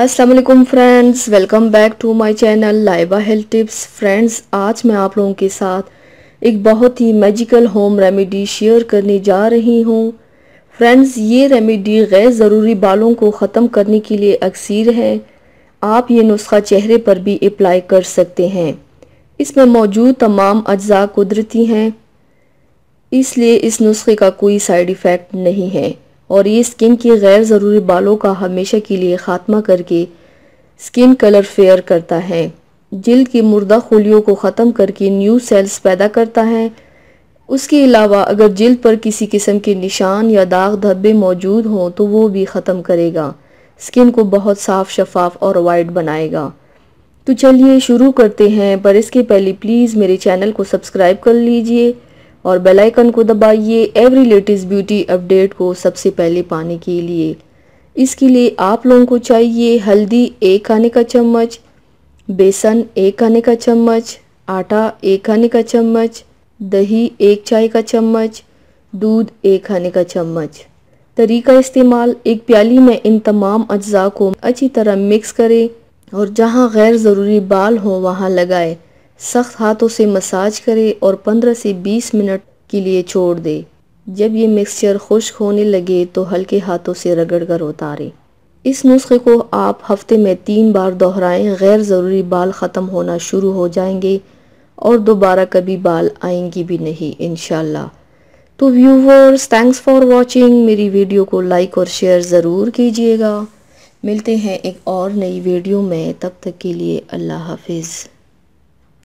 अस्सलाम वालेकुम friends, welcome back to my channel Laiba health tips. Friends, आज मैं आप लोगों के साथ एक बहुत ही मैजिकल होम रेमेडी शेयर करने जा रही हूँ। फ्रेंड्स, ये रेमेडी गैर ज़रूरी बालों को ख़त्म करने के लिए अक्सीर है। आप ये नुस्खा चेहरे पर भी अप्लाई कर सकते हैं। इसमें मौजूद तमाम अज्जा कुदरती हैं, इसलिए इस नुस्खे का कोई साइड इफ़ेक्ट नहीं है और ये स्किन के गैर ज़रूरी बालों का हमेशा के लिए ख़ात्मा करके स्किन कलर फेयर करता है, जिल्द की मुर्दा खुलियों को ख़त्म करके न्यू सेल्स पैदा करता है। उसके अलावा अगर जिल्द पर किसी किस्म के निशान या दाग धब्बे मौजूद हों तो वो भी ख़त्म करेगा, स्किन को बहुत साफ, शफाफ और वाइट बनाएगा। तो चलिए शुरू करते हैं, पर इसके पहले प्लीज़ मेरे चैनल को सब्सक्राइब कर लीजिए और बेल आइकन को दबाइए एवरी लेटेस्ट ब्यूटी अपडेट को सबसे पहले पाने के लिए। इसके लिए आप लोगों को चाहिए हल्दी 1 खाने का चम्मच, बेसन 1 खाने का चम्मच, आटा 1 खाने का चम्मच, दही 1 चाय का चम्मच, दूध 1 खाने का चम्मच। तरीका इस्तेमाल: एक प्याली में इन तमाम अज्जा को अच्छी तरह मिक्स करें और जहां गैर ज़रूरी बाल हो वहां लगाए। सख्त हाथों से मसाज करें और 15 से 20 मिनट के लिए छोड़ दें। जब ये मिक्सचर खुश्क होने लगे तो हल्के हाथों से रगड़ कर उतारें। इस नुस्खे को आप हफ्ते में 3 बार दोहराएं। गैर ज़रूरी बाल ख़त्म होना शुरू हो जाएंगे और दोबारा कभी बाल आएंगी भी नहीं इंशाल्लाह। तो व्यूवर्स, थैंक्स फॉर वॉचिंग। मेरी वीडियो को लाइक और शेयर ज़रूर कीजिएगा। मिलते हैं एक और नई वीडियो में, तब तक के लिए अल्लाह हाफिज़।